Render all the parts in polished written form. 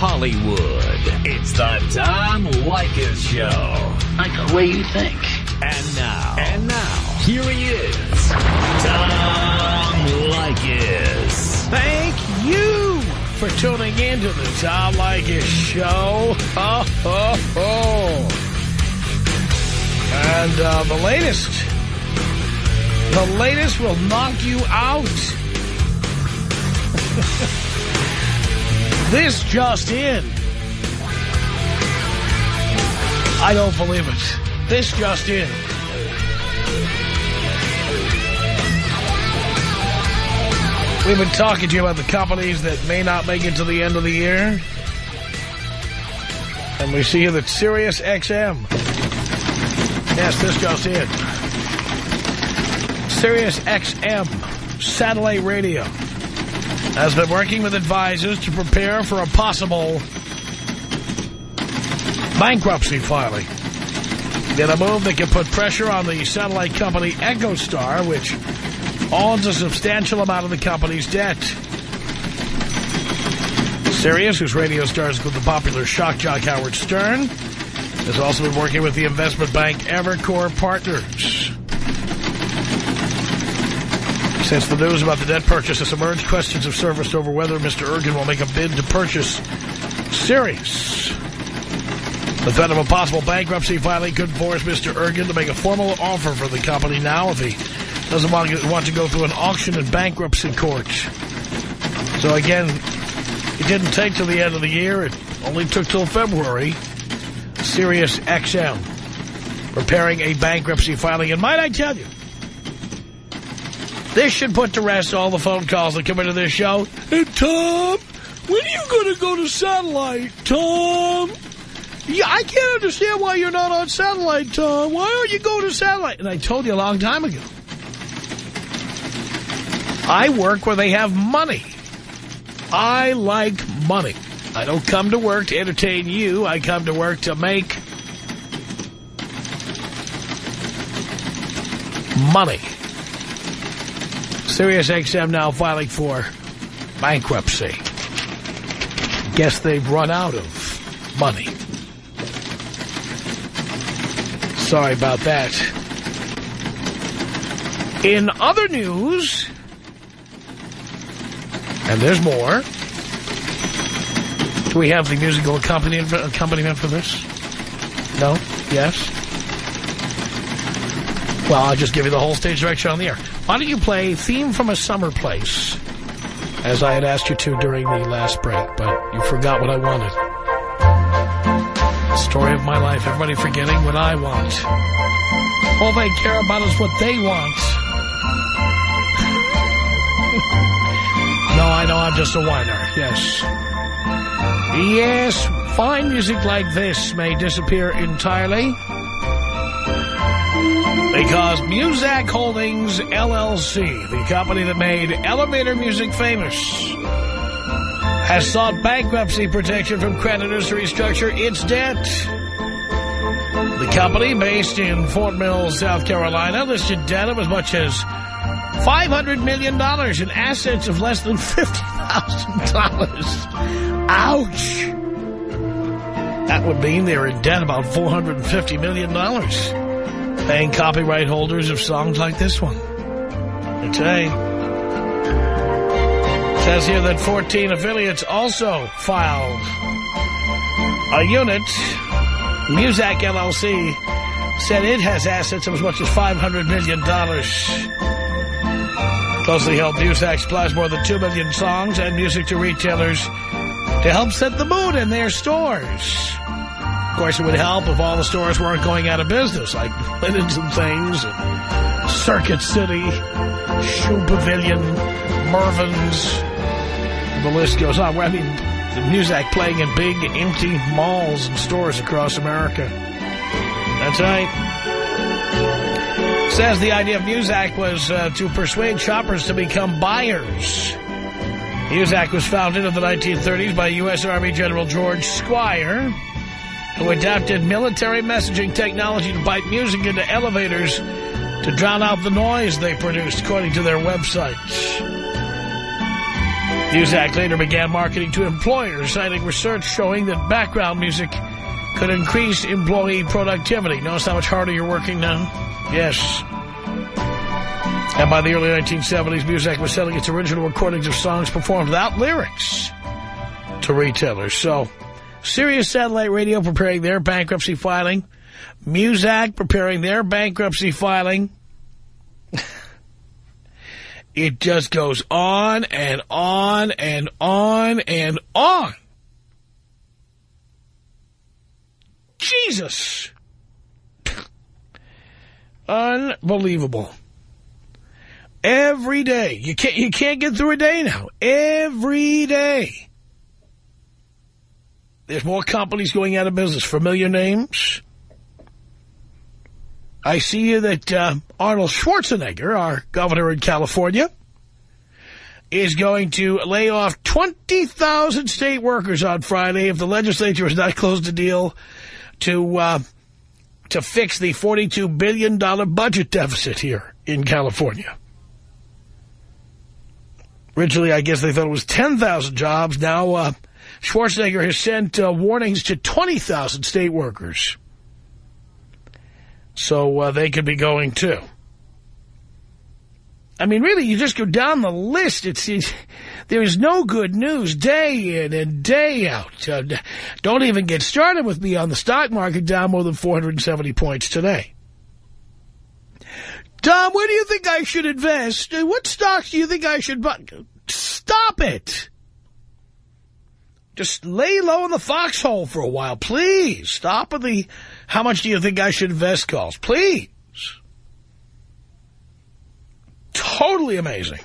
Hollywood. It's the Tom Leykis Show. I like the way you think. And now, here he is, Tom Leykis. Thank you for tuning in to the Tom Leykis Show. Ho, ho, ho. And the latest will knock you out. This just in. I don't believe it. This just in. We've been talking to you about the companies that may not make it to the end of the year. And we see here that Sirius XM. Yes, this just in. Sirius XM satellite radio has been working with advisors to prepare for a possible bankruptcy filing. In a move that can put pressure on the satellite company EchoStar, which owns a substantial amount of the company's debt. Sirius, whose radio stars with the popular shock jock Howard Stern, has also been working with the investment bank Evercore Partners. Since the news about the debt purchase has emerged, questions have surfaced over whether Mr. Ergen will make a bid to purchase Sirius. The threat of a possible bankruptcy filing could force Mr. Ergen to make a formal offer for the company now if he doesn't want to go through an auction in bankruptcy court. So again, it didn't take till the end of the year. It only took till February. Sirius XM preparing a bankruptcy filing. And might I tell you, this should put to rest all the phone calls that come into this show. Hey, Tom, when are you going to go to satellite, Tom? Yeah, I can't understand why you're not on satellite, Tom. Why aren't you going to satellite? And I told you a long time ago. I work where they have money. I like money. I don't come to work to entertain you. I come to work to make money. Sirius XM now filing for bankruptcy. Guess they've run out of money. Sorry about that. In other news, and there's more. Do we have the musical accompaniment for this? No? Yes? Well, I'll just give you the whole stage direction on the air. Why don't you play Theme from a Summer Place, as I had asked you to during the last break, but you forgot what I wanted. Story of my life, everybody forgetting what I want. All they care about is what they want. No, I know I'm just a whiner, yes. Yes, fine music like this may disappear entirely because Muzak Holdings, LLC, the company that made elevator music famous, has sought bankruptcy protection from creditors to restructure its debt. The company, based in Fort Mill, South Carolina, listed debt of as much as $500 million in assets of less than $50,000. Ouch! That would mean they're in debt about $450 million, paying copyright holders of songs like this one. I tell you. It says here that 14 affiliates also filed a unit. Muzak LLC said it has assets of as much as $500 million. Closely held Muzak supplies more than 2 million songs and music to retailers to help set the mood in their stores. Of course, it would help if all the stores weren't going out of business, like Linens and Things, and Circuit City, Shoe Pavilion, Mervyn's. The list goes on. I mean, the Muzak playing in big, empty malls and stores across America. That's right. Says the idea of Muzak was to persuade shoppers to become buyers. Muzak was founded in the 1930s by U.S. Army General George Squire, who adapted military messaging technology to pipe music into elevators to drown out the noise they produced, according to their website. Muzak later began marketing to employers, citing research showing that background music could increase employee productivity. Notice how much harder you're working now? Yes. And by the early 1970s, Muzak was selling its original recordings of songs performed without lyrics to retailers. So, Sirius Satellite Radio preparing their bankruptcy filing. Muzak preparing their bankruptcy filing. It just goes on and on and on and on. Jesus. Unbelievable. Every day. You can't get through a day now. Every day. There's more companies going out of business. Familiar names. I see here that Arnold Schwarzenegger, our governor in California, is going to lay off 20,000 state workers on Friday if the legislature has not closed a deal to fix the $42 billion budget deficit here in California. Originally, I guess they thought it was 10,000 jobs. Now, Schwarzenegger has sent warnings to 20,000 state workers. So they could be going, too. I mean, really, you just go down the list. There is no good news day in and day out. Don't even get started with me on the stock market, down more than 470 points today. Tom, where do you think I should invest? What stocks do you think I should buy? Stop it. Just lay low in the foxhole for a while, please. Stop with the how much do you think I should invest calls, please. Totally amazing.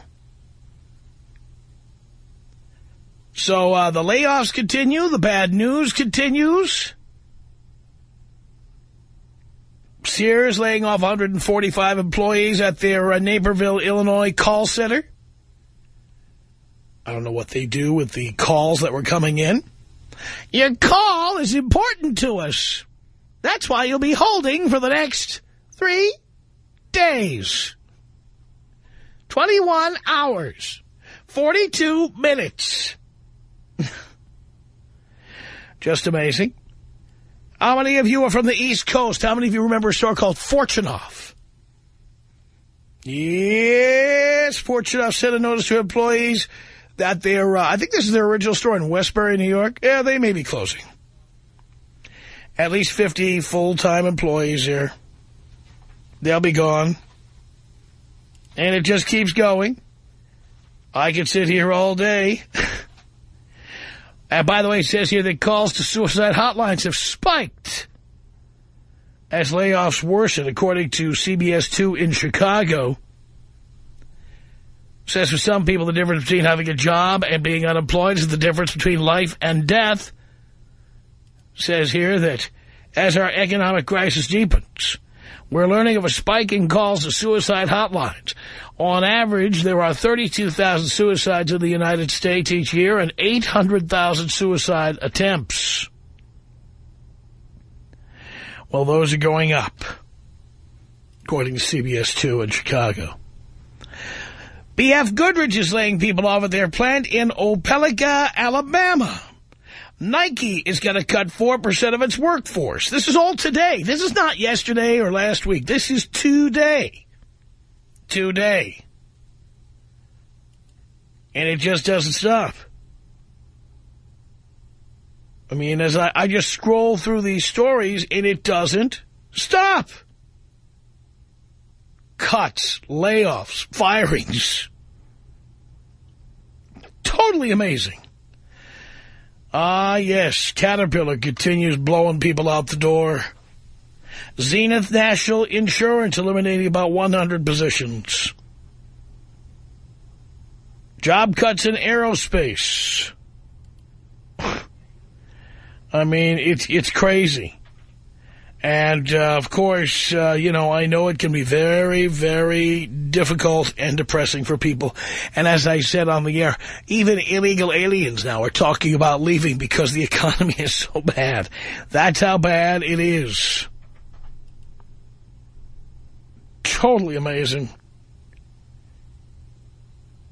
So the layoffs continue. The bad news continues. Sears laying off 145 employees at their Naperville, Illinois call center. I don't know what they do with the calls that were coming in. Your call is important to us. That's why you'll be holding for the next 3 days. 21 hours. 42 minutes. Just amazing. How many of you are from the East Coast? How many of you remember a store called Fortunoff? Yes, Fortunoff sent a notice to employees that their, I think this is their original store in Westbury, New York. Yeah, they may be closing. At least 50 full-time employees here. They'll be gone. And it just keeps going. I could sit here all day. And by the way, it says here that calls to suicide hotlines have spiked as layoffs worsen, according to CBS 2 in Chicago. It says for some people, the difference between having a job and being unemployed is the difference between life and death. It says here that as our economic crisis deepens, we're learning of a spike in calls to suicide hotlines. On average, there are 32,000 suicides in the United States each year and 800,000 suicide attempts. Well, those are going up, according to CBS 2 in Chicago. B.F. Goodrich is laying people off at their plant in Opelika, Alabama. Nike is going to cut 4% of its workforce. This is all today. This is not yesterday or last week. This is today. Today. And it just doesn't stop. I mean, as I just scroll through these stories, and it doesn't stop. Cuts, layoffs, firings. Totally amazing. Ah, yes, Caterpillar continues blowing people out the door. Zenith National Insurance eliminating about 100 positions. Job cuts in aerospace. I mean, it's crazy. And, of course, you know, I know it can be very, very difficult and depressing for people. And as I said on the air, even illegal aliens now are talking about leaving because the economy is so bad. That's how bad it is. Totally amazing.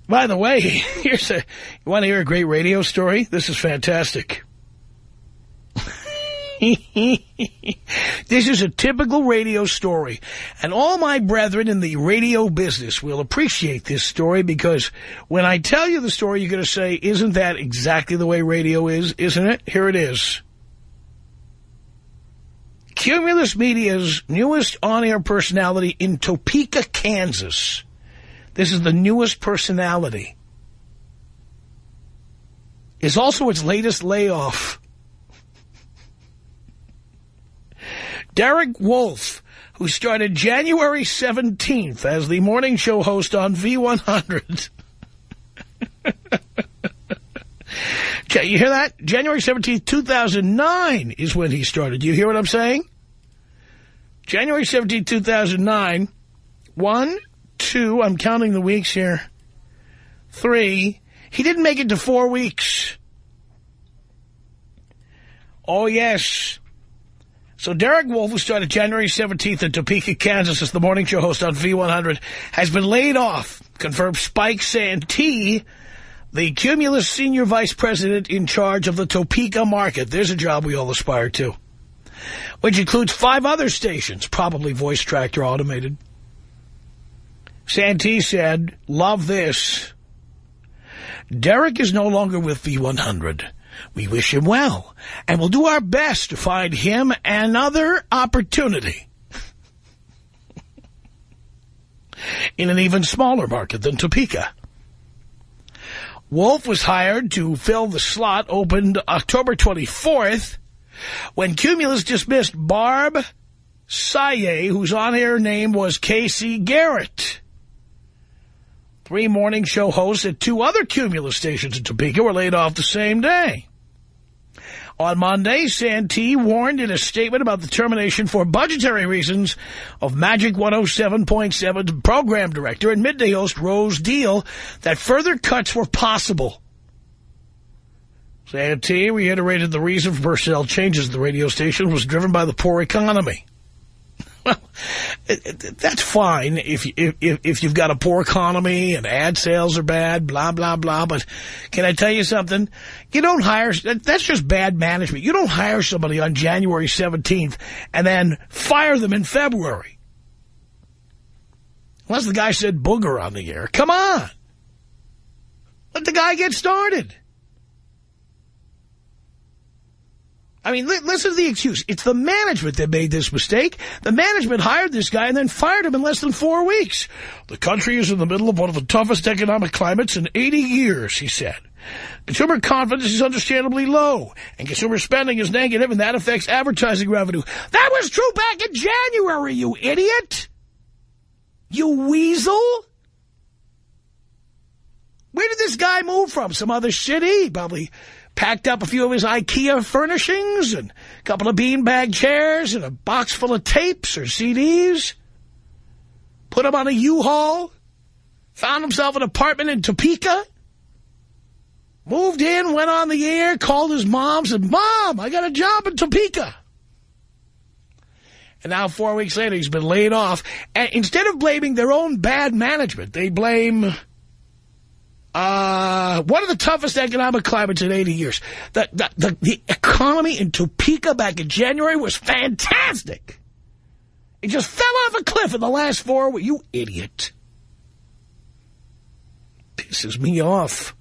By the way, you want to hear a great radio story? This is fantastic. This is a typical radio story. And all my brethren in the radio business will appreciate this story, because when I tell you the story, you're going to say, isn't that exactly the way radio is, isn't it? Here it is. Cumulus Media's newest on-air personality in Topeka, Kansas. This is the newest personality. Is also its latest layoff. Derek Wolf, who started January 17th as the morning show host on V100. Okay, you hear that? January 17th, 2009 is when he started. You hear what I'm saying? January 17th, 2009. 1, 2, I'm counting the weeks here. 3. He didn't make it to 4 weeks. Oh, yes. So Derek Wolf, who started January 17th in Topeka, Kansas as the morning show host on V100, has been laid off, confirmed Spike Santee, the Cumulus senior vice president in charge of the Topeka market. There's a job we all aspire to. Which includes 5 other stations, probably voice tracked or automated. Santee said, love this. Derek is no longer with V100. We wish him well, and we'll do our best to find him another opportunity in an even smaller market than Topeka. Wolf was hired to fill the slot opened October 24th when Cumulus dismissed Barb Saye, whose on-air name was Casey Garrett. 3 morning show hosts at 2 other Cumulus stations in Topeka were laid off the same day. On Monday, Santee warned in a statement about the termination for budgetary reasons of Magic 107.7's program director and midday host Rose Deal that further cuts were possible. Santee reiterated the reason for personnel changes at the radio station was driven by the poor economy. Well, that's fine if you've got a poor economy and ad sales are bad, blah, blah, blah. But can I tell you something? You don't hire, that's just bad management. You don't hire somebody on January 17th and then fire them in February. Unless the guy said booger on the air. Come on. Let the guy get started. I mean, listen to the excuse. It's the management that made this mistake. The management hired this guy and then fired him in less than 4 weeks. The country is in the middle of one of the toughest economic climates in 80 years, he said. Consumer confidence is understandably low, and consumer spending is negative, and that affects advertising revenue. That was true back in January, you idiot! You weasel! Where did this guy move from? Some other city? Probably packed up a few of his IKEA furnishings and a couple of beanbag chairs and a box full of tapes or CDs. Put him on a U-Haul. Found himself an apartment in Topeka. Moved in, went on the air, called his mom, said, Mom, I got a job in Topeka. And now 4 weeks later, he's been laid off. And instead of blaming their own bad management, they blame one of the toughest economic climates in 80 years. The economy in Topeka back in January was fantastic. It just fell off a cliff in the last 4 weeks. You idiot. Pisses me off.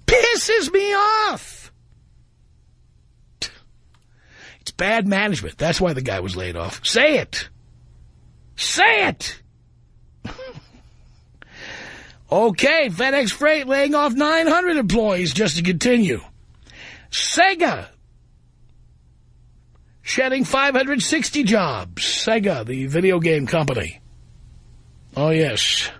Pisses me off. It's bad management. That's why the guy was laid off. Say it. Say it. Okay, FedEx Freight laying off 900 employees just to continue. Sega shedding 560 jobs. Sega, the video game company. Oh, yes.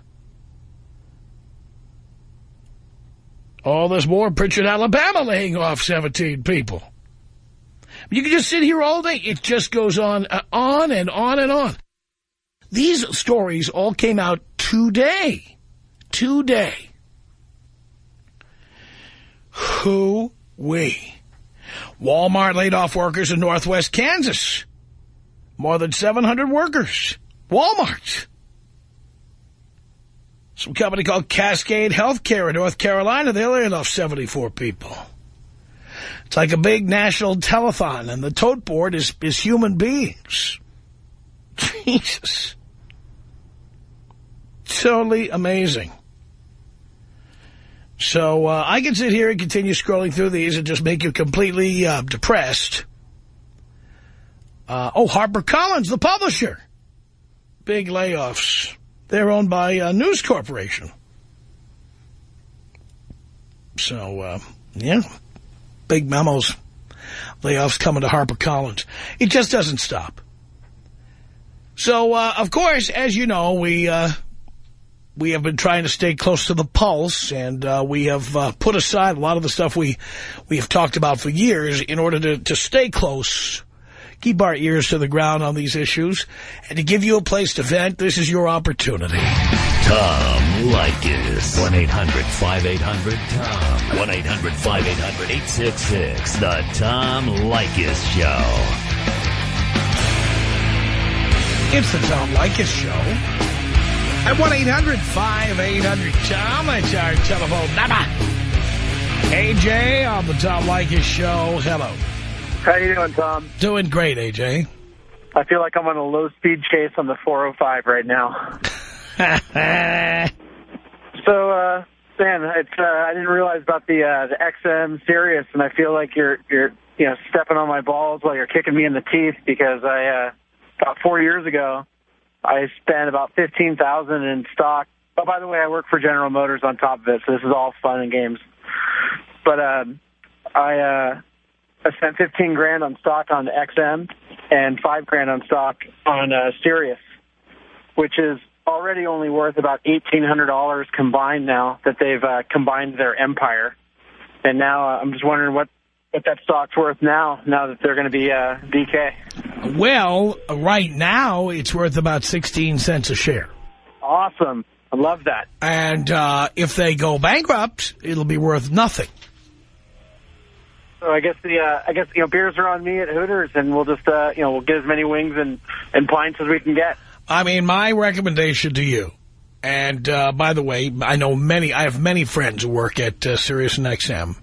Oh, there's more. Pritchard, Alabama laying off 17 people. You can just sit here all day. It just goes on and on and on. These stories all came out today. Today. Hoo-wee. Walmart laid off workers in Northwest Kansas. More than 700 workers. Walmart. Some company called Cascade Healthcare in North Carolina, they laid off 74 people. It's like a big national telethon, and the tote board is human beings. Jesus. Totally amazing. So I can sit here and continue scrolling through these and just make you completely depressed. HarperCollins, the publisher. Big layoffs. They're owned by News Corporation. So, yeah, big memos. Layoffs coming to HarperCollins. It just doesn't stop. So, of course, as you know, we have been trying to stay close to the pulse, and we have put aside a lot of the stuff we have talked about for years in order to stay close, keep our ears to the ground on these issues, and to give you a place to vent. This is your opportunity. Tom Leykis. 1-800-5800-TOM. 1-800-5800-866. The Tom Leykis Show. It's the Tom Leykis Show. At 1-800-5800-TOM. That's our telephone number. AJ on the Tom Leykis Show. Hello. How you doing, Tom? Doing great, AJ. I feel like I'm on a low-speed chase on the 405 right now. So, man, I didn't realize about the XM Sirius, and I feel like you're stepping on my balls while you're kicking me in the teeth, because about 4 years ago, I spent about $15,000 in stock. Oh, by the way, I work for General Motors on top of it, so this is all fun and games. But I spent $15,000 on stock on XM and $5,000 on stock on Sirius, which is already only worth about $1,800 combined now that they've combined their empire. And now I'm just wondering what that stock's worth now that they're going to be DK. Well, right now it's worth about 16 cents a share. Awesome. I love that. And if they go bankrupt, it'll be worth nothing. So I guess beers are on me at Hooters, and we'll just we'll get as many wings and pints as we can get. I mean, my recommendation to you, and by the way, I have many friends who work at Sirius and XM.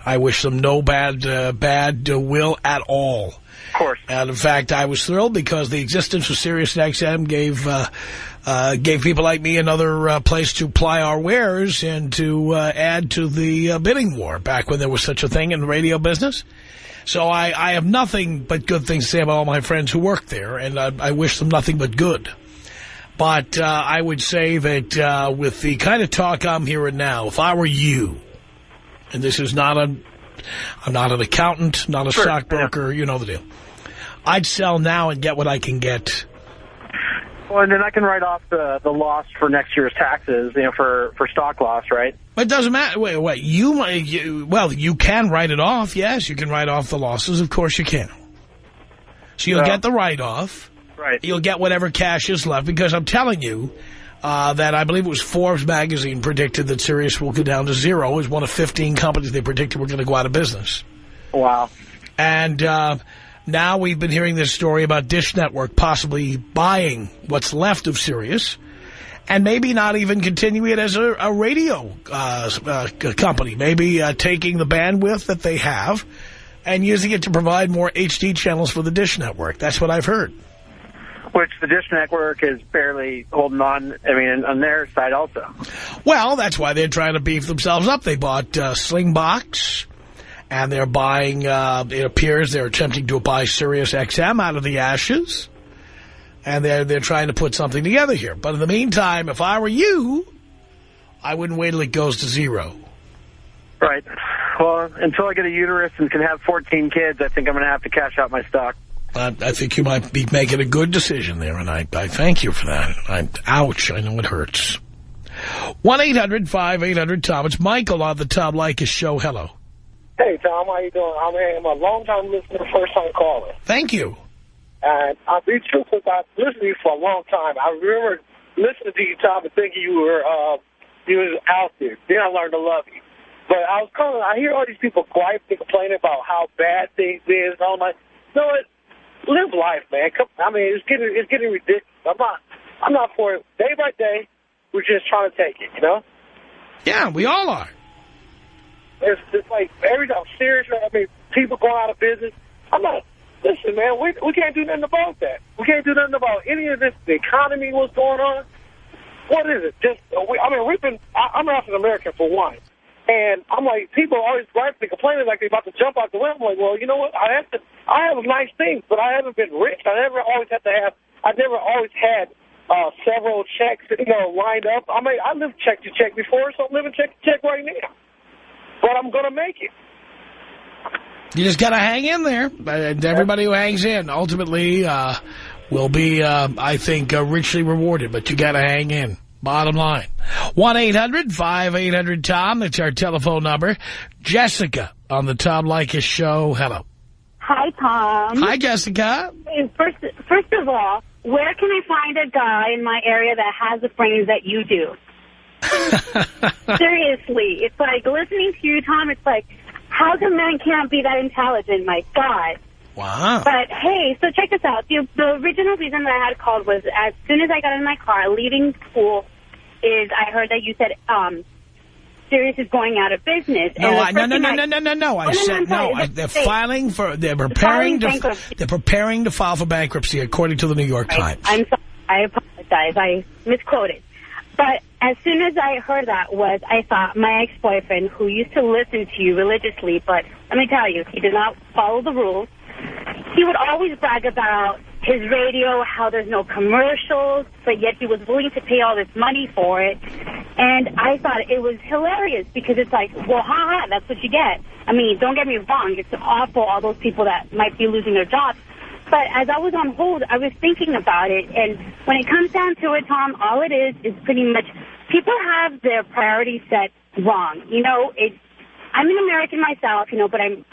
I wish them no bad will at all. Of course. And in fact, I was thrilled because the existence of Sirius and XM gave people like me another place to ply our wares and to add to the bidding war back when there was such a thing in the radio business. So I have nothing but good things to say about all my friends who work there, and I wish them nothing but good. But I would say that with the kind of talk I'm hearing now, if I were you, and this is I'm not an accountant, not a stockbroker, you know the deal, I'd sell now and get what I can get. Well, and then I can write off the loss for next year's taxes, for stock loss, right? It doesn't matter. Wait. You can write it off. Yes, you can write off the losses. Of course you can. So you'll get the write-off. Right. You'll get whatever cash is left, because I'm telling you that I believe it was Forbes magazine predicted that Sirius will go down to zero. It was one of 15 companies they predicted were going to go out of business. Wow. And now we've been hearing this story about Dish Network possibly buying what's left of Sirius, and maybe not even continuing it as a radio company. Maybe taking the bandwidth that they have and using it to provide more HD channels for the Dish Network. That's what I've heard. Which the Dish Network is barely holding on, on their side also. Well, that's why they're trying to beef themselves up. They bought Slingbox, and they're buying, it appears they're attempting to buy Sirius XM out of the ashes. And they're trying to put something together here. But in the meantime, if I were you, I wouldn't wait till it goes to zero. Right. Well, until I get a uterus and can have 14 kids, I think I'm going to have to cash out my stock. I think you might be making a good decision there, and I thank you for that. Ouch, I know it hurts. 1-800-5800-TOM. It's Michael on the Tom Leykis Show. Hello. Hey, Tom, how you doing? I'm a long-time listener, first-time caller. Thank you. And I'll be truthful, I've listened to you for a long time. I remember listening to you, Tom, and thinking you were out there. Then I learned to love you. But I hear all these people griping, complaining about how bad things is. I'm like, no, live life, man. It's getting ridiculous. I'm not for it. Day by day, we're just trying to take it, you know? Yeah, we all are. It's like every time, seriously, I mean, people going out of business. I'm like, listen, man, we can't do nothing about that. We can't do nothing about any of this, the economy, what's going on. What is it? I'm an African American for one. And I'm like, people are always griping, complaining like they're about to jump out the window. I'm like, well, you know what? I have nice things, but I haven't been rich. I never always had several checks, lined up. I mean, I lived check to check before, so I'm living check to check right now. But I'm going to make it. You just got to hang in there. And everybody who hangs in ultimately will be, I think, richly rewarded. But you got to hang in. Bottom line. 1-800-5800-TOM. That's our telephone number. Jessica on the Tom Leykis show. Hello. Hi, Tom. Hi, Jessica. First of all, where can I find a guy in my area that has the brains that you do? Seriously. It's like listening to you, Tom, it's like, how come men can't be that intelligent? My God. Wow. But, hey, so check this out. The original reason that I had called was as soon as I got in my car, leaving school, I heard that you said Sirius is going out of business. No. I said no. They're preparing to file for bankruptcy, according to the New York Times. I'm sorry. I apologize. I misquoted. But as soon as I heard that I thought my ex-boyfriend, who used to listen to you religiously, but let me tell you, he did not follow the rules. He would always brag about his radio, how there's no commercials, but yet he was willing to pay all this money for it. And I thought it was hilarious because it's like, well, that's what you get. I mean, don't get me wrong. It's awful, all those people that might be losing their jobs. But as I was on hold, I was thinking about it. And when it comes down to it, Tom, all it is pretty much people have their priorities set wrong. I'm an American myself, but I'm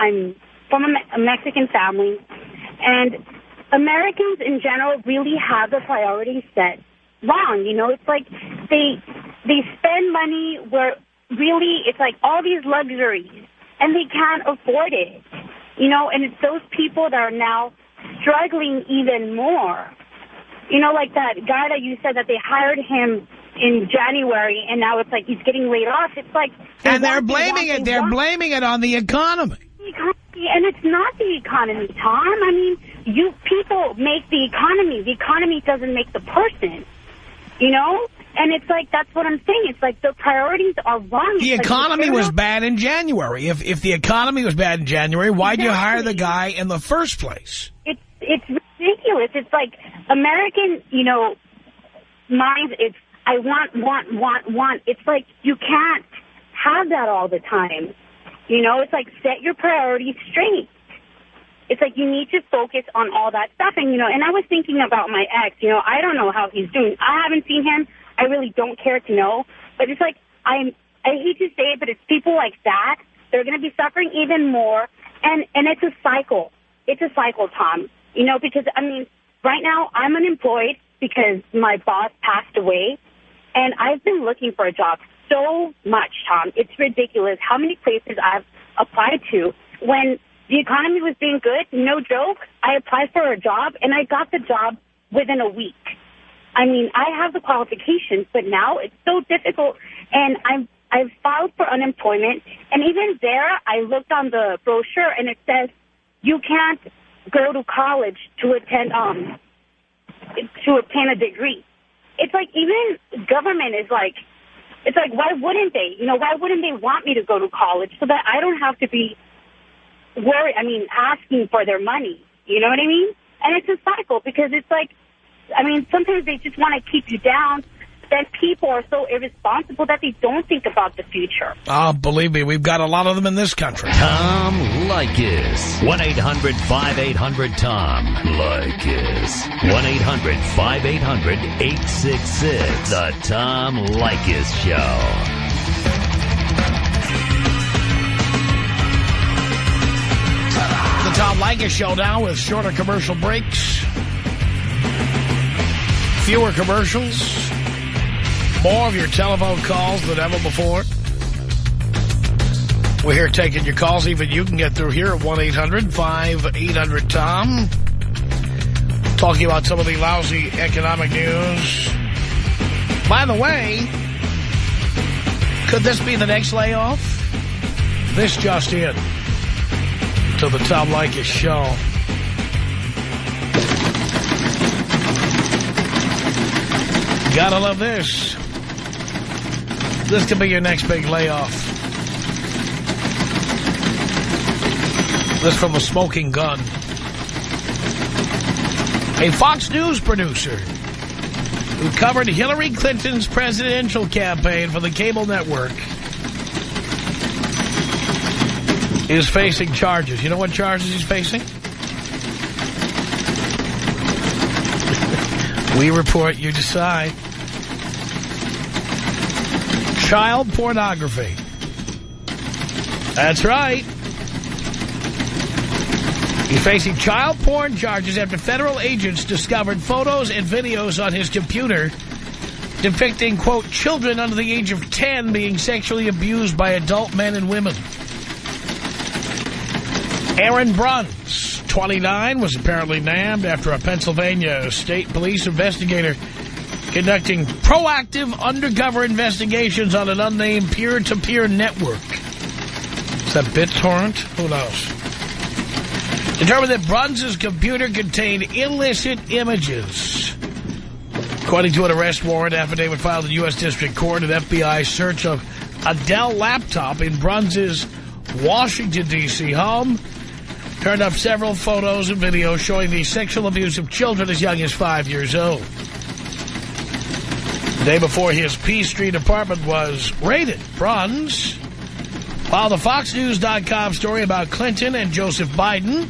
from a Mexican family. And Americans in general really have the priorities set wrong. It's like they spend money where really it's like all these luxuries and they can't afford it. And it's those people that are now struggling even more. Like that guy that you said that they hired him in January and now it's like he's getting laid off. It's like they're blaming it on the economy. And it's not the economy, Tom. I mean, you people make the economy. The economy doesn't make the person, And it's like, that's what I'm saying. It's like the priorities are wrong. The economy was bad in January. If the economy was bad in January, why'd you hire the guy in the first place? It's ridiculous. It's like American, minds, it's I want. It's like you can't have that all the time. It's like set your priorities straight. It's like you need to focus on all that stuff. And, and I was thinking about my ex. I don't know how he's doing. I haven't seen him. I really don't care to know. But it's like I hate to say it, but it's people like that. They're going to be suffering even more. And it's a cycle. It's a cycle, Tom. Because, right now I'm unemployed because my boss passed away. And I've been looking for a job so much, Tom. It's ridiculous how many places I've applied to. When the economy was being good, no joke, I applied for a job, and I got the job within a week. I have the qualifications, but now it's so difficult. And I've filed for unemployment, and even there, I looked on the brochure, and it says you can't go to college to obtain a degree. It's like even government is like, it's like, why wouldn't they? Why wouldn't they want me to go to college so that I don't have to be worried, asking for their money? You know what I mean? And it's a cycle because it's like, sometimes they just want to keep you down. Then people are so irresponsible that they don't think about the future. Oh, believe me, we've got a lot of them in this country. Tom Leykis. 1-800-5800-TOM. Leykis. 1-800-5800-866. The Tom Leykis Show. The Tom Leykis Show now with shorter commercial breaks. Fewer commercials. More of your telephone calls than ever before. We're here taking your calls. Even you can get through here at 1-800-5800-TOM. Talking about some of the lousy economic news By the way, could this be the next layoff? This just in to the Tom Leykis Show. Gotta love this. This could be your next big layoff. This from a smoking gun. A Fox News producer who covered Hillary Clinton's presidential campaign for the cable network is facing charges. You know what charges he's facing? We report, you decide. Child pornography. That's right. He's facing child porn charges after federal agents discovered photos and videos on his computer depicting, quote, children under the age of 10 being sexually abused by adult men and women. Aaron Bruns, 29, was apparently nabbed after a Pennsylvania state police investigator conducting proactive undercover investigations on an unnamed peer-to-peer network. Is that BitTorrent? Who knows? Determined that Bruns' computer contained illicit images. According to an arrest warrant affidavit filed in U.S. District Court, an FBI search of a Dell laptop in Bruns' Washington, D.C. home turned up several photos and videos showing the sexual abuse of children as young as 5 years old. The day before his P Street apartment was raided, Bruns filed a FoxNews.com story about Clinton and Joseph Biden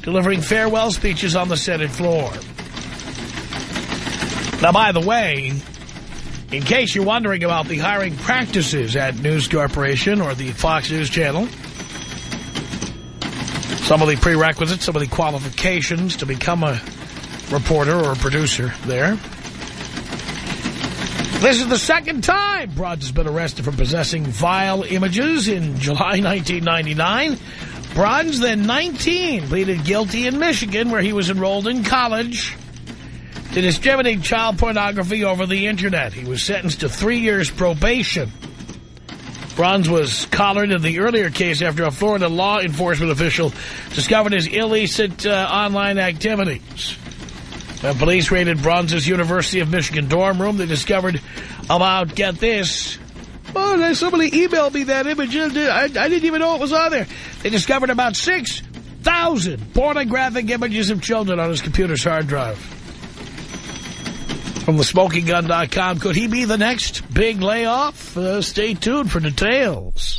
delivering farewell speeches on the Senate floor. Now, by the way, in case you're wondering about the hiring practices at News Corporation or the Fox News Channel, some of the prerequisites, some of the qualifications to become a reporter or a producer there. This is the second time Bruns has been arrested for possessing vile images. In July 1999, Bruns, then 19, pleaded guilty in Michigan, where he was enrolled in college, to distributing child pornography over the Internet. He was sentenced to 3 years probation. Bruns was collared in the earlier case after a Florida law enforcement official discovered his illicit online activities. When police raided Bruns' University of Michigan dorm room, they discovered about, get this, oh, somebody emailed me that image. I didn't even know it was on there. They discovered about 6,000 pornographic images of children on his computer's hard drive. From thesmokinggun.com, could he be the next big layoff? Stay tuned for details.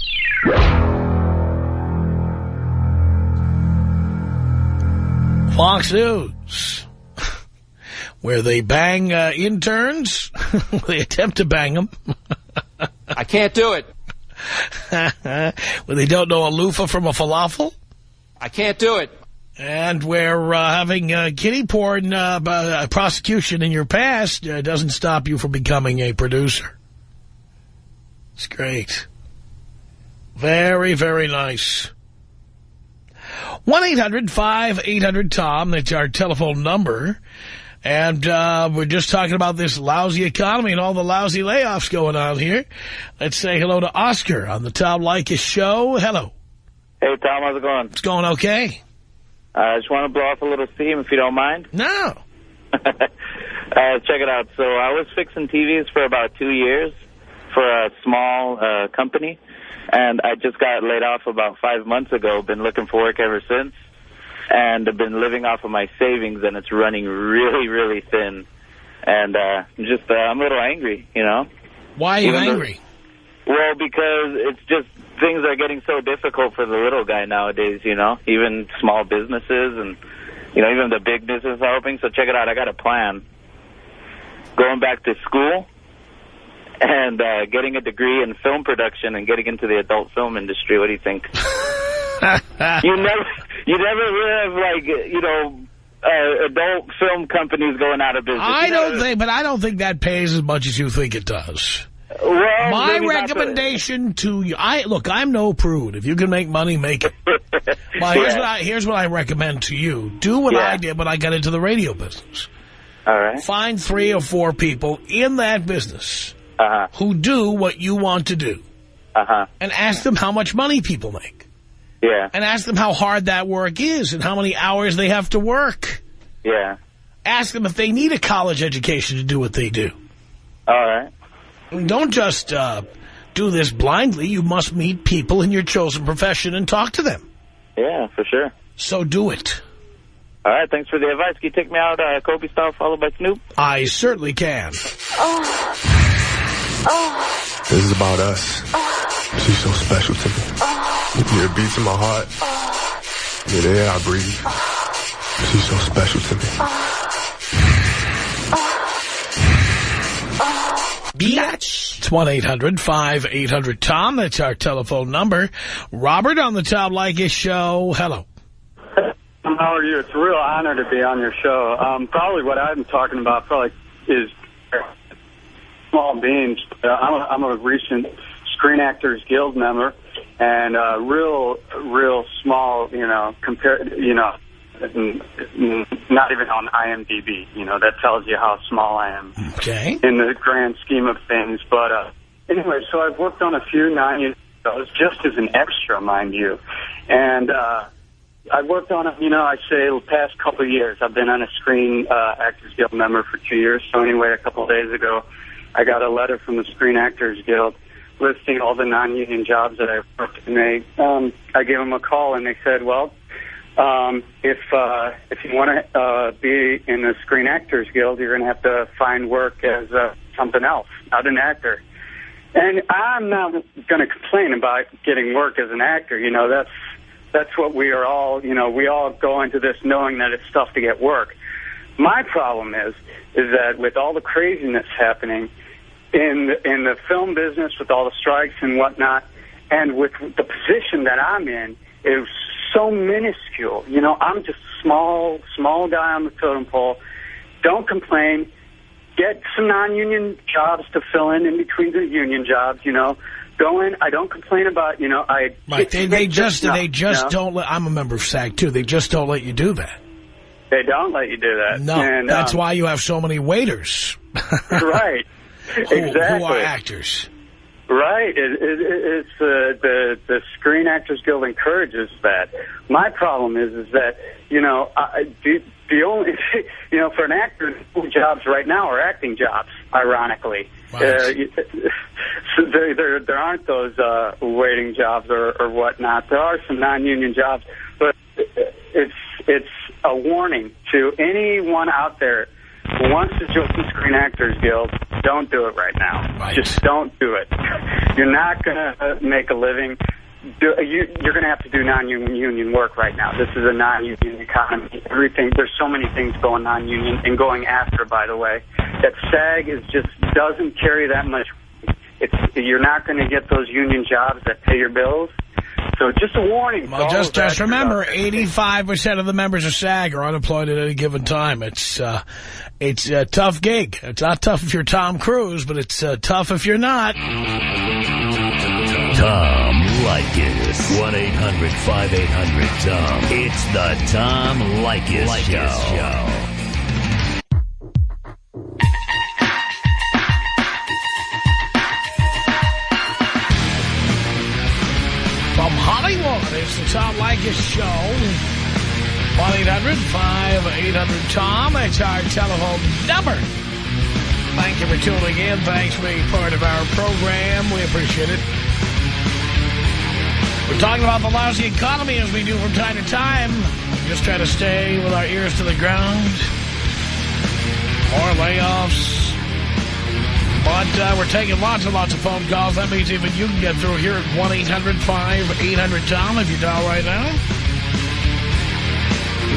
Fox News, where they bang interns, they attempt to bang them. I can't do it. Where they don't know a loofah from a falafel. I can't do it. And where having kiddie porn prosecution in your past doesn't stop you from becoming a producer. It's great. Very, very nice. 1-800-5800-TOM. That's our telephone number. And we're just talking about this lousy economy and all the lousy layoffs going on here. Let's say hello to Oscar on the Tom Leykis Show. Hello. Hey, Tom. How's it going? It's going okay. I just want to blow off a little steam, if you don't mind. No. Check it out. So I was fixing TVs for about 2 years for a small company, and I just got laid off about 5 months ago. Been looking for work ever since, and I've been living off of my savings, and it's running really, really thin. And I'm a little angry, you know. Why are you angry? Well, because it's just things are getting so difficult for the little guy nowadays, you know, even small businesses and, you know, even the big business are hoping. So check it out. I got a plan. Going back to school and getting a degree in film production and getting into the adult film industry. What do you think? You never hear of, like, you know, adult film companies going out of business. I don't think that pays as much as you think it does. Well, my recommendation to you, look, I'm no prude. If you can make money, make it. Well, here's what I recommend to you. Do what I did when I got into the radio business. All right. Find 3 or 4 people in that business who do what you want to do. And ask them how much money people make. Yeah. And ask them how hard that work is and how many hours they have to work. Yeah. Ask them if they need a college education to do what they do. All right. Don't just do this blindly. You must meet people in your chosen profession and talk to them. Yeah, for sure. So do it. All right, thanks for the advice. Can you take me out Kobe style followed by Snoop? I certainly can. This is about us. She's so special to me. You're a beat in my heart. You're the air I breathe. She's so special to me. Biatch. It's 1-800-5800-TOM. That's our telephone number. Robert on the Tom Leykis show. Hello. How are you? It's a real honor to be on your show. Probably what I'm talking about is small beans. I'm a recent Screen Actors Guild member, and real small. Not even on IMDb. That tells you how small I am. Okay. In the grand scheme of things. But anyway, so I've worked on a few non-union shows just as an extra, mind you, and. I've worked on it, I say the past couple of years. I've been on a Screen Actors Guild member for 2 years. So anyway, a couple of days ago, I got a letter from the Screen Actors Guild listing all the non-union jobs that I've worked. And I gave them a call, and they said, well, if you want to be in the Screen Actors Guild, you're going to have to find work as something else, not an actor. And I'm not going to complain about getting work as an actor. That's what we are all, we all go into this knowing that it's tough to get work. My problem is that with all the craziness happening in the film business, with all the strikes and whatnot, and with the position that I'm in, is so minuscule. I'm just a small guy on the totem pole. Don't complain. Get some non-union jobs to fill in between the union jobs, Go in. I don't complain about, Right. They just don't let, I'm a member of SAG too. They just don't let you do that. They don't let you do that. No, and, that's why you have so many waiters. Right. Exactly. Who are actors. Right. It's the Screen Actors Guild encourages that. My problem is that, the only, for an actor, jobs right now are acting jobs, ironically. Right. So there aren't those waiting jobs or whatnot. There are some non-union jobs, but it's a warning to anyone out there who wants to join the Screen Actors Guild. Don't do it right now. Right. Just don't do it. You're not going to make a living. You're going to have to do non-union work right now. This is a non-union economy. There's so many things going non-union and going after, by the way, that SAG doesn't carry that much. You're not going to get those union jobs that pay your bills. So just a warning. Well, just remember, 85% of the members of SAG are unemployed at any given time. It's a tough gig. It's not tough if you're Tom Cruise, but it's tough if you're not. Tom Leykis. 1-800-5800-TOM. It's the Tom Leykis Show. From Hollywood, it's the Tom Leykis Show. 1-800-5800-TOM. That's our telephone number. Thank you for tuning in. Thanks for being part of our program. We appreciate it. We're talking about the lousy economy as we do from time to time. Just try to stay with our ears to the ground. More layoffs. But we're taking lots and lots of phone calls. That means even you can get through here at 1-800-5800-TOM if you dial right now.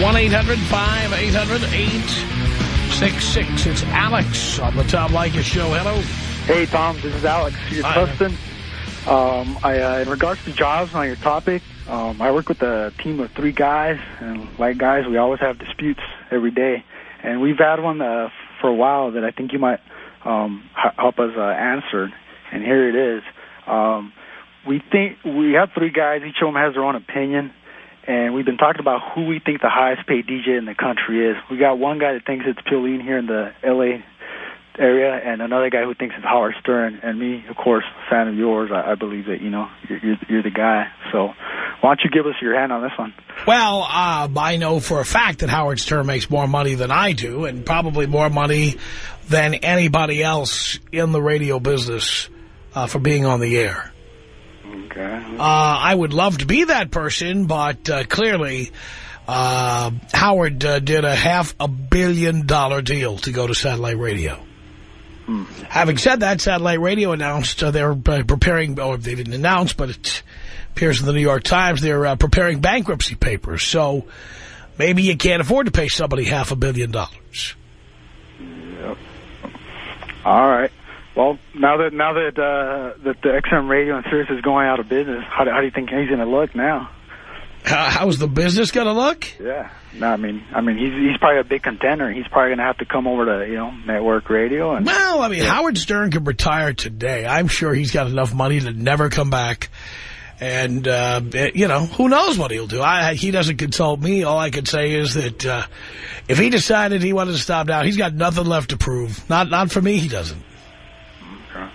1-800-5800-866. It's Alex on the Tom Leykis Show. Hello. Hey, Tom. This is Alex. Your husband. In regards to jobs on your topic, I work with a team of 3 guys, and like guys, we always have disputes every day. And we've had one for a while that I think you might help us answer, and here it is. We think we have 3 guys. Each of them has their own opinion, and we've been talking about who we think the highest paid DJ in the country is. We got one guy that thinks it's Pillene here in the L.A. area, and another guy who thinks it's Howard Stern. And me, of course, fan of yours, I believe that, you know, you're the guy. So why don't you give us your hand on this one? Well, I know for a fact that Howard Stern makes more money than I do, and probably more money than anybody else in the radio business for being on the air. Okay. I would love to be that person, but clearly Howard did a $500 million deal to go to satellite radio. Having said that, satellite radio announced they're preparing, or they didn't announce, but it appears in the New York Times, they're preparing bankruptcy papers. So maybe you can't afford to pay somebody $500 million. Yep. All right. Well, now that the XM radio and Sirius is going out of business, how do you think he's going to look now? How's the business going to look? Yeah. No, I mean, he's probably a big contender. He's probably going to have to come over to, you know, network radio. And well, I mean, Howard Stern could retire today. I'm sure he's got enough money to never come back. And, you know, who knows what he'll do. He doesn't consult me. All I could say is that if he decided he wanted to stop now, he's got nothing left to prove. Not for me, he doesn't. Okay.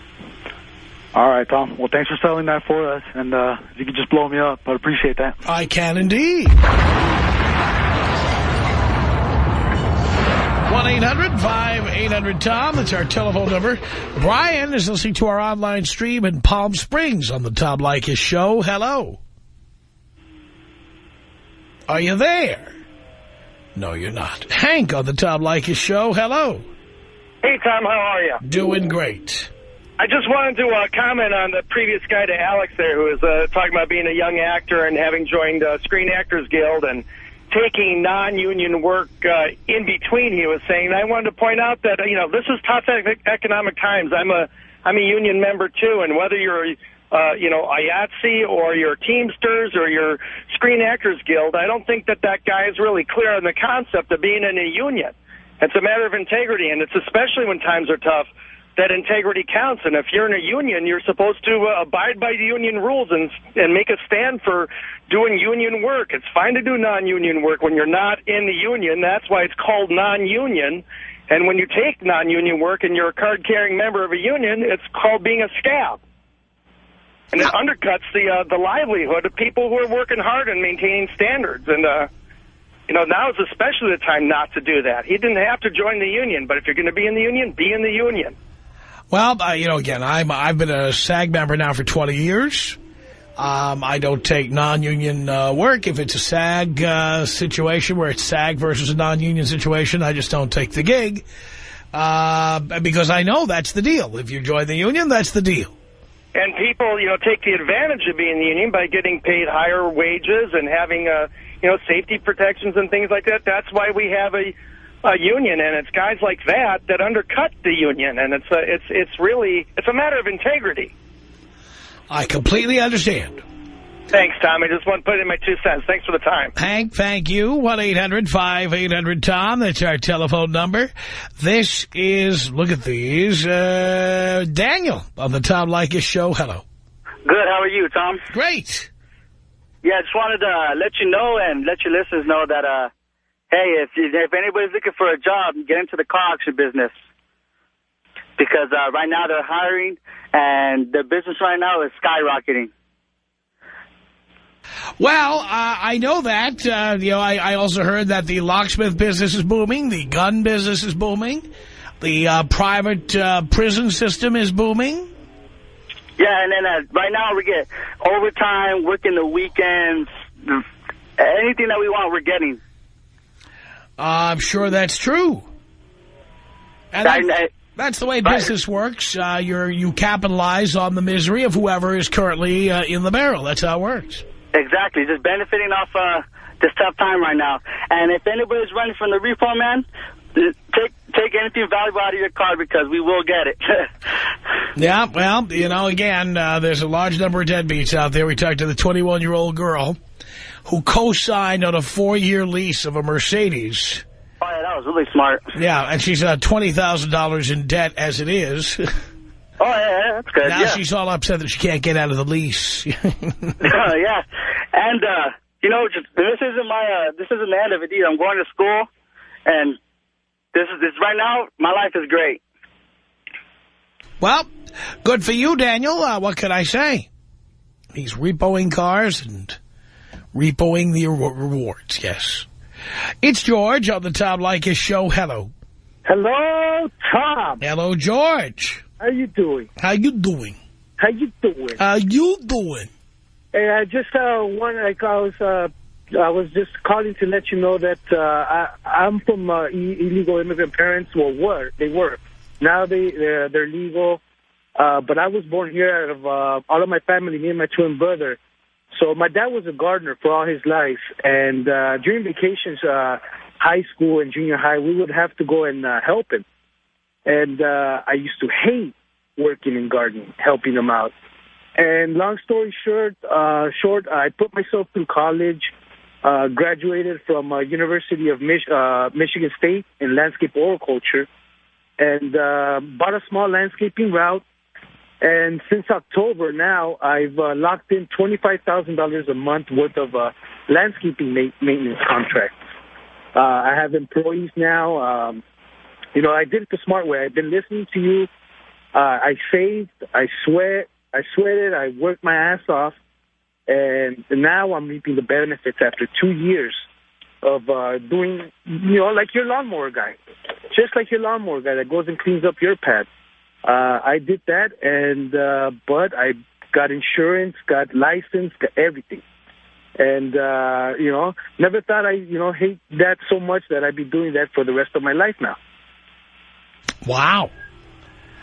All right, Tom. Well, thanks for selling that for us. And if you could just blow me up, I'd appreciate that. I can indeed. 1-800-5800-TOM. That's our telephone number. Brian is listening to our online stream in Palm Springs on the Tom Leykis Show. Hello. Are you there? No, you're not. Hank on the Tom Leykis Show. Hello. Hey, Tom. How are you? Doing great. I just wanted to comment on the previous guy to Alex there who was talking about being a young actor and having joined Screen Actors Guild and taking non-union work in between, he was saying. And I wanted to point out that, you know, this is tough economic times. I'm a union member, too, and whether you're, you know, IATSE or your Teamsters or your Screen Actors Guild, I don't think that guy is really clear on the concept of being in a union. It's a matter of integrity, and it's especially when times are tough that integrity counts. And if you're in a union, you're supposed to abide by the union rules and make a stand for doing union work. It's fine to do non-union work when you're not in the union. That's why it's called non-union. And when you take non-union work and you're a card-carrying member of a union, it's called being a scab. And it undercuts the livelihood of people who are working hard and maintaining standards. And, you know, now is especially the time not to do that. He didn't have to join the union, but if you're going to be in the union, be in the union. Well, you know, again, I've been a SAG member now for 20 years. I don't take non-union work. If it's a SAG situation where it's SAG versus a non-union situation, I just don't take the gig because I know that's the deal. If you join the union, that's the deal. And people, you know, take the advantage of being in the union by getting paid higher wages and having, you know, safety protections and things like that. That's why we have a union, and it's guys like that undercut the union, and it's really a matter of integrity. I completely understand. Thanks, Tom. I just want to put in my 2 cents. Thanks for the time. Hank, thank you. 1-800-5800-TOM. That's our telephone number. This is, look at these, Daniel on the Tom Leykis Show. Hello. Good. How are you, Tom? Great. Yeah, I just wanted to let you know and let your listeners know that, hey, if anybody's looking for a job, get into the car auction business. Because right now they're hiring, and the business right now is skyrocketing. Well, I know that. You know, I also heard that the locksmith business is booming, the gun business is booming, the private prison system is booming. Yeah, and then right now we get overtime, working the weekends, anything that we want, we're getting. I'm sure that's true. And that's the way business works. You capitalize on the misery of whoever is currently in the barrel. That's how it works. Exactly. Just benefiting off this tough time right now. And if anybody's running from the repo, man, take anything valuable out of your car because we will get it. Yeah, well, you know, again, there's a large number of deadbeats out there. We talked to the 21-year-old girl who co-signed on a 4-year lease of a Mercedes. Oh, yeah, that was really smart. Yeah, and she's $20,000 in debt as it is. Oh, yeah, that's good. Now she's all upset that she can't get out of the lease. Yeah, and you know, this isn't the end of it either. I'm going to school, and this right now, my life is great. Well, good for you, Daniel. What can I say? He's repoing cars and repoing the rewards, yes. It's George on the Tom Leykis Show. Hello. Hello, Tom. Hello, George. How you doing? How you doing? How you doing? How you doing? Hey, I just I was just calling to let you know that I'm from illegal immigrant parents. Well, they were. Now they're legal. But I was born here out of all of my family, me and my twin brother. So my dad was a gardener for all his life. And during vacations, high school and junior high, we would have to go and help him. And I used to hate working in gardening, helping him out. And long story short, I put myself through college, graduated from University of Michigan State in landscape horticulture, and bought a small landscaping route. And since October now, I've locked in $25,000 a month worth of landscaping maintenance contracts. I have employees now. I did it the smart way. I've been listening to you. I saved, I sweated, I worked my ass off, and now I'm reaping the benefits after 2 years of doing, like your lawnmower guy. Just like your lawnmower guy that goes and cleans up your pad. I did that, but I got insurance, got license, got everything. And, never thought I, hate that so much that I'd be doing that for the rest of my life now. Wow.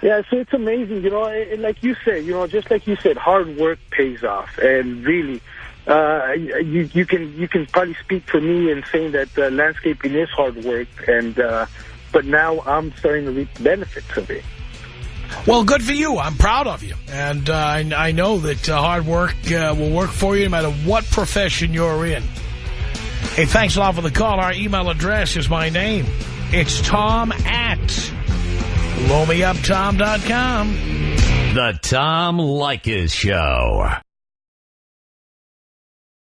Yeah, so it's amazing, like you said, just like you said, hard work pays off. And really, you can probably speak for me in saying that landscaping is hard work. And but now I'm starting to reap the benefits of it. Well, good for you. I'm proud of you. And I know that hard work will work for you no matter what profession you're in. Hey, thanks a lot for the call. Our email address is my name. It's Tom@blowmeuptom.com. The Tom Leykis Show.